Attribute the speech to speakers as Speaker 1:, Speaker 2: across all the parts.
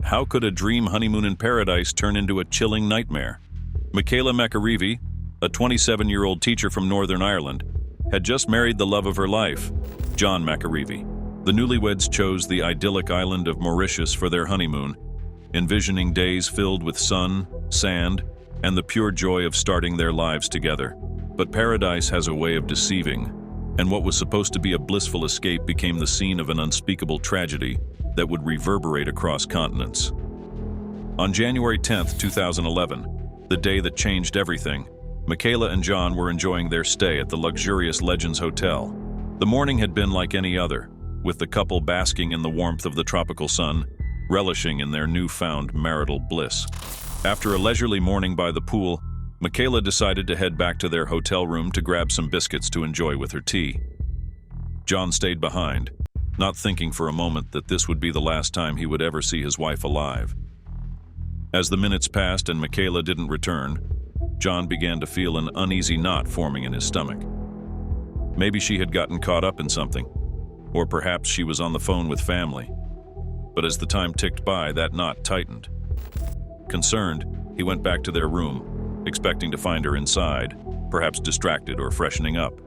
Speaker 1: how could a dream honeymoon in paradise turn into a chilling nightmare? Michaela McAreevy, a 27-year-old teacher from Northern Ireland, had just married the love of her life, John McAreevy. The newlyweds chose the idyllic island of Mauritius for their honeymoon, envisioning days filled with sun, sand, and the pure joy of starting their lives together. But paradise has a way of deceiving, and what was supposed to be a blissful escape became the scene of an unspeakable tragedy that would reverberate across continents. On January 10, 2011, the day that changed everything, Michaela and John were enjoying their stay at the luxurious Legends Hotel. The morning had been like any other, with the couple basking in the warmth of the tropical sun, relishing in their newfound marital bliss. After a leisurely morning by the pool, Michaela decided to head back to their hotel room to grab some biscuits to enjoy with her tea. John stayed behind, not thinking for a moment that this would be the last time he would ever see his wife alive. As the minutes passed and Michaela didn't return, John began to feel an uneasy knot forming in his stomach. Maybe she had gotten caught up in something, or perhaps she was on the phone with family. But as the time ticked by, that knot tightened. Concerned, he went back to their room, expecting to find her inside, perhaps distracted or freshening up.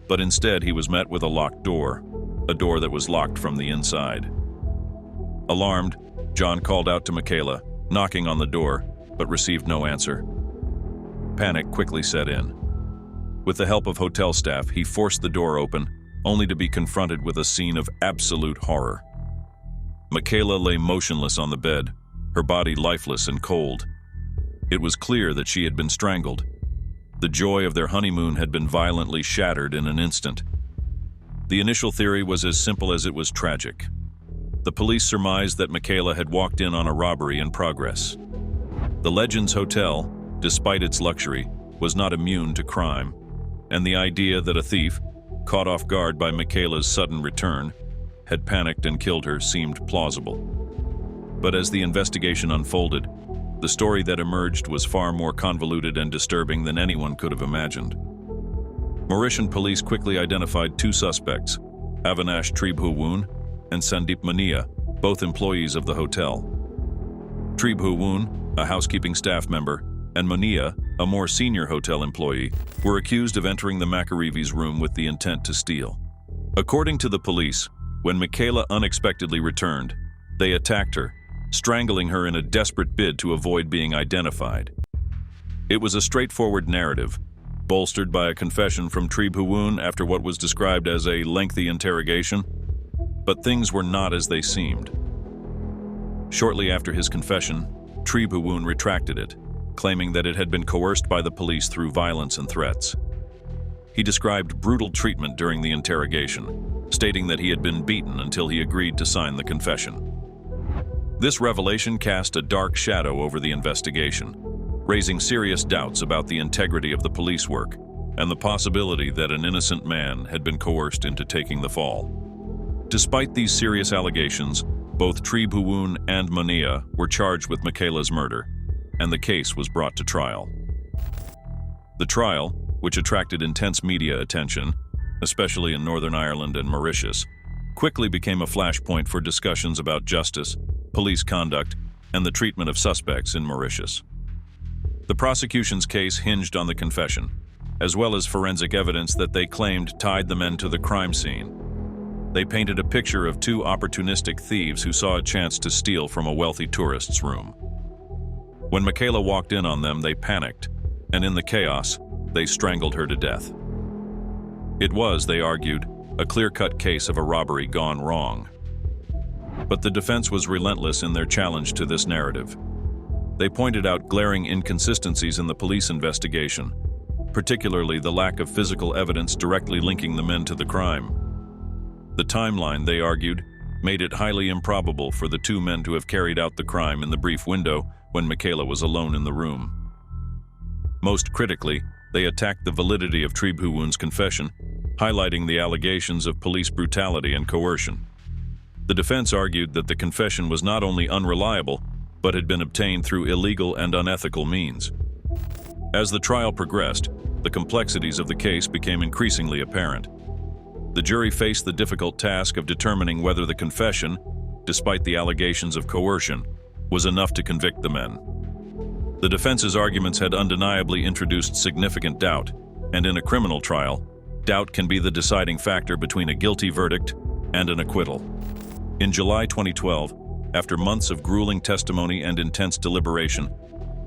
Speaker 1: But instead, he was met with a locked door, a door that was locked from the inside. Alarmed, John called out to Michaela, knocking on the door, but received no answer. Panic quickly set in. With the help of hotel staff, he forced the door open, only to be confronted with a scene of absolute horror. Michaela lay motionless on the bed, her body lifeless and cold. It was clear that she had been strangled. The joy of their honeymoon had been violently shattered in an instant. The initial theory was as simple as it was tragic. The police surmised that Michaela had walked in on a robbery in progress. The Legends Hotel, despite its luxury, was not immune to crime, and the idea that a thief, caught off guard by Michaela's sudden return, had panicked and killed her seemed plausible. But as the investigation unfolded, the story that emerged was far more convoluted and disturbing than anyone could have imagined. Mauritian police quickly identified two suspects, Avinash Tribhuwan and Sandeep Mania, both employees of the hotel. Tribhuwan, a housekeeping staff member, and Mania, a more senior hotel employee, were accused of entering the McAreevy's room with the intent to steal. According to the police, when Michaela unexpectedly returned, they attacked her, strangling her in a desperate bid to avoid being identified. It was a straightforward narrative, bolstered by a confession from Tribhuwan after what was described as a lengthy interrogation, but things were not as they seemed. Shortly after his confession, Tribhuwan retracted it, claiming that it had been coerced by the police through violence and threats. He described brutal treatment during the interrogation, stating that he had been beaten until he agreed to sign the confession. This revelation cast a dark shadow over the investigation, raising serious doubts about the integrity of the police work and the possibility that an innocent man had been coerced into taking the fall. Despite these serious allegations, both Tribhuwan and Mania were charged with Michaela's murder, and the case was brought to trial. The trial, which attracted intense media attention, especially in Northern Ireland and Mauritius, quickly became a flashpoint for discussions about justice, police conduct, and the treatment of suspects in Mauritius. The prosecution's case hinged on the confession, as well as forensic evidence that they claimed tied the men to the crime scene. They painted a picture of two opportunistic thieves who saw a chance to steal from a wealthy tourist's room. When Michaela walked in on them, they panicked, and in the chaos, they strangled her to death. It was, they argued, a clear-cut case of a robbery gone wrong. But the defense was relentless in their challenge to this narrative. They pointed out glaring inconsistencies in the police investigation, particularly the lack of physical evidence directly linking the men to the crime. The timeline, they argued, made it highly improbable for the two men to have carried out the crime in the brief window when Michaela was alone in the room. Most critically, they attacked the validity of Tribhuwan's confession, highlighting the allegations of police brutality and coercion. The defense argued that the confession was not only unreliable, but had been obtained through illegal and unethical means. As the trial progressed, the complexities of the case became increasingly apparent. The jury faced the difficult task of determining whether the confession, despite the allegations of coercion, was enough to convict the men. The defense's arguments had undeniably introduced significant doubt, and in a criminal trial, doubt can be the deciding factor between a guilty verdict and an acquittal. In July 2012, after months of grueling testimony and intense deliberation,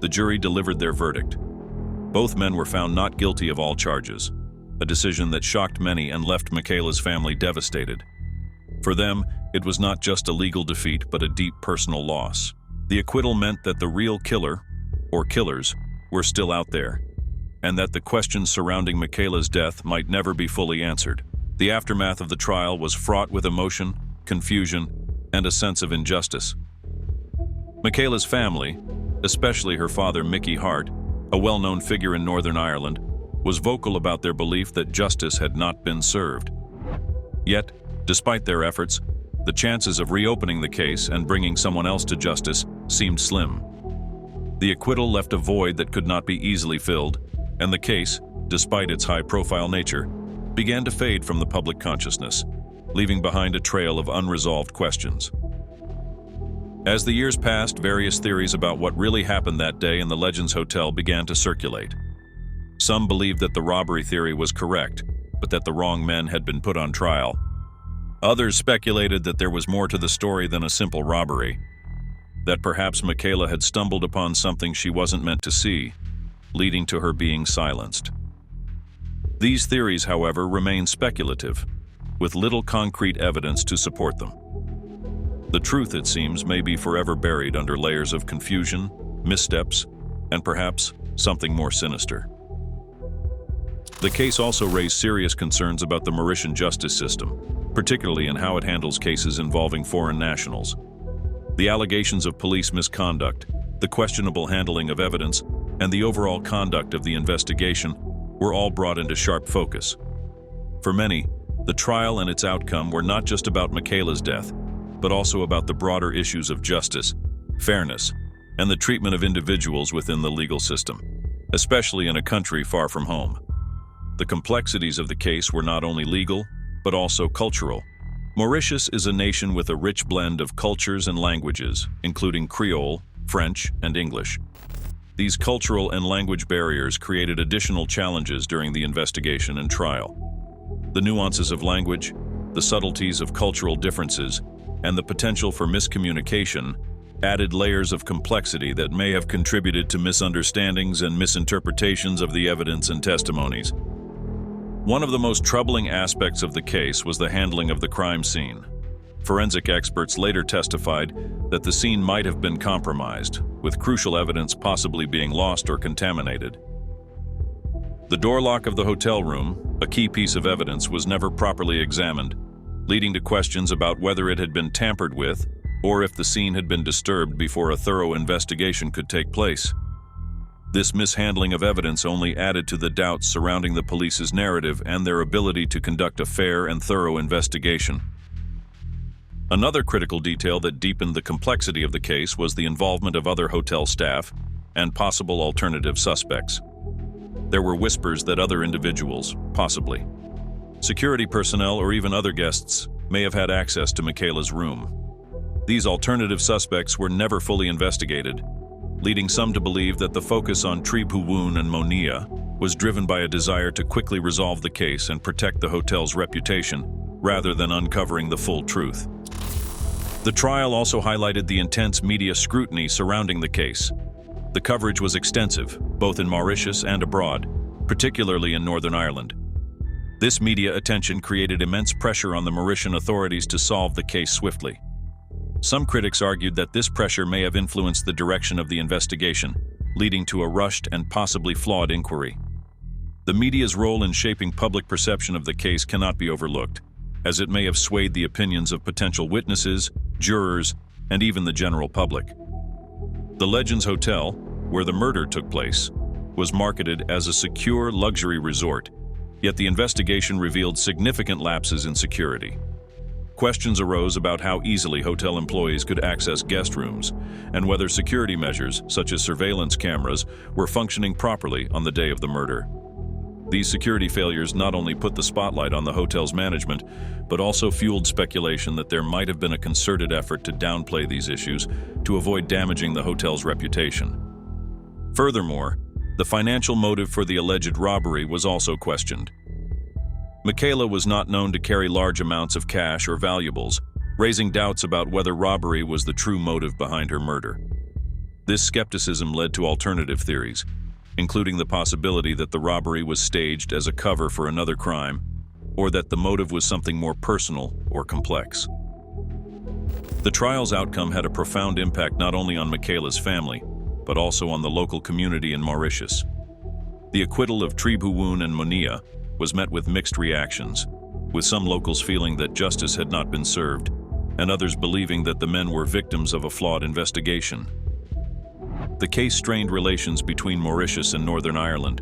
Speaker 1: the jury delivered their verdict. Both men were found not guilty of all charges, a decision that shocked many and left Michaela's family devastated. For them, it was not just a legal defeat but a deep personal loss. The acquittal meant that the real killer, or killers, were still out there, and that the questions surrounding Michaela's death might never be fully answered. The aftermath of the trial was fraught with emotion, confusion, and a sense of injustice. Michaela's family, especially her father Mickey Hart, a well-known figure in Northern Ireland, was vocal about their belief that justice had not been served. Yet, despite their efforts, the chances of reopening the case and bringing someone else to justice seemed slim. The acquittal left a void that could not be easily filled, and the case, despite its high-profile nature, began to fade from the public consciousness, leaving behind a trail of unresolved questions. As the years passed, various theories about what really happened that day in the Legends Hotel began to circulate. Some believed that the robbery theory was correct, but that the wrong men had been put on trial. Others speculated that there was more to the story than a simple robbery, that perhaps Michaela had stumbled upon something she wasn't meant to see, leading to her being silenced. These theories, however, remain speculative, with little concrete evidence to support them. The truth, it seems, may be forever buried under layers of confusion, missteps, and perhaps something more sinister. The case also raised serious concerns about the Mauritian justice system, particularly in how it handles cases involving foreign nationals. The allegations of police misconduct, the questionable handling of evidence, and the overall conduct of the investigation were all brought into sharp focus. For many, the trial and its outcome were not just about Michaela's death, but also about the broader issues of justice, fairness, and the treatment of individuals within the legal system, especially in a country far from home. The complexities of the case were not only legal, but also cultural. Mauritius is a nation with a rich blend of cultures and languages, including Creole, French, and English. These cultural and language barriers created additional challenges during the investigation and trial. The nuances of language, the subtleties of cultural differences, and the potential for miscommunication added layers of complexity that may have contributed to misunderstandings and misinterpretations of the evidence and testimonies. One of the most troubling aspects of the case was the handling of the crime scene. Forensic experts later testified that the scene might have been compromised, with crucial evidence possibly being lost or contaminated. The door lock of the hotel room, a key piece of evidence, was never properly examined, leading to questions about whether it had been tampered with or if the scene had been disturbed before a thorough investigation could take place. This mishandling of evidence only added to the doubts surrounding the police's narrative and their ability to conduct a fair and thorough investigation. Another critical detail that deepened the complexity of the case was the involvement of other hotel staff and possible alternative suspects. There were whispers that other individuals, possibly security personnel or even other guests, may have had access to Michaela's room. These alternative suspects were never fully investigated, leading some to believe that the focus on Tripuwoon and Monia was driven by a desire to quickly resolve the case and protect the hotel's reputation, rather than uncovering the full truth. The trial also highlighted the intense media scrutiny surrounding the case. The coverage was extensive, both in Mauritius and abroad, particularly in Northern Ireland. This media attention created immense pressure on the Mauritian authorities to solve the case swiftly. Some critics argued that this pressure may have influenced the direction of the investigation, leading to a rushed and possibly flawed inquiry. The media's role in shaping public perception of the case cannot be overlooked, as it may have swayed the opinions of potential witnesses, jurors, and even the general public. The Legends Hotel, where the murder took place, was marketed as a secure luxury resort, yet the investigation revealed significant lapses in security. Questions arose about how easily hotel employees could access guest rooms and whether security measures, such as surveillance cameras, were functioning properly on the day of the murder. These security failures not only put the spotlight on the hotel's management, but also fueled speculation that there might have been a concerted effort to downplay these issues to avoid damaging the hotel's reputation. Furthermore, the financial motive for the alleged robbery was also questioned. Michaela was not known to carry large amounts of cash or valuables, raising doubts about whether robbery was the true motive behind her murder. This skepticism led to alternative theories, including the possibility that the robbery was staged as a cover for another crime, or that the motive was something more personal or complex. The trial's outcome had a profound impact not only on Michaela's family, but also on the local community in Mauritius. The acquittal of Tribhuwan and Monia was met with mixed reactions, with some locals feeling that justice had not been served, and others believing that the men were victims of a flawed investigation. The case strained relations between Mauritius and Northern Ireland,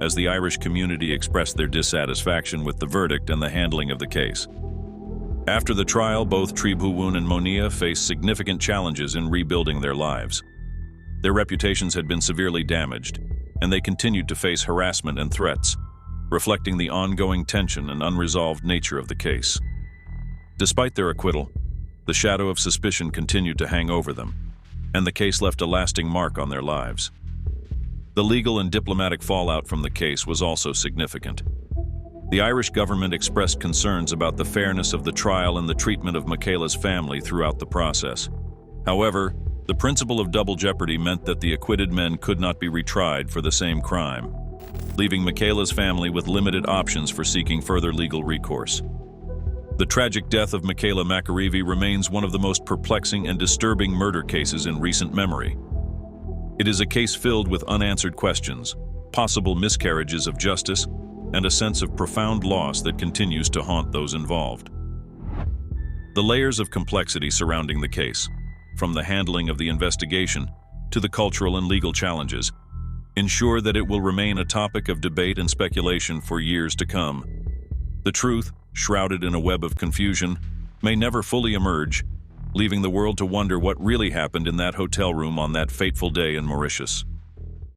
Speaker 1: as the Irish community expressed their dissatisfaction with the verdict and the handling of the case. After the trial, both Tribhuwan and Monia faced significant challenges in rebuilding their lives. Their reputations had been severely damaged, and they continued to face harassment and threats, reflecting the ongoing tension and unresolved nature of the case. Despite their acquittal, the shadow of suspicion continued to hang over them, and the case left a lasting mark on their lives. The legal and diplomatic fallout from the case was also significant. The Irish government expressed concerns about the fairness of the trial and the treatment of Michaela's family throughout the process. However, the principle of double jeopardy meant that the acquitted men could not be retried for the same crime, leaving Michaela's family with limited options for seeking further legal recourse. The tragic death of Michaela McAreavey remains one of the most perplexing and disturbing murder cases in recent memory. It is a case filled with unanswered questions, possible miscarriages of justice, and a sense of profound loss that continues to haunt those involved. The layers of complexity surrounding the case, from the handling of the investigation to the cultural and legal challenges, ensure that it will remain a topic of debate and speculation for years to come. The truth, shrouded in a web of confusion, may never fully emerge, leaving the world to wonder what really happened in that hotel room on that fateful day in Mauritius.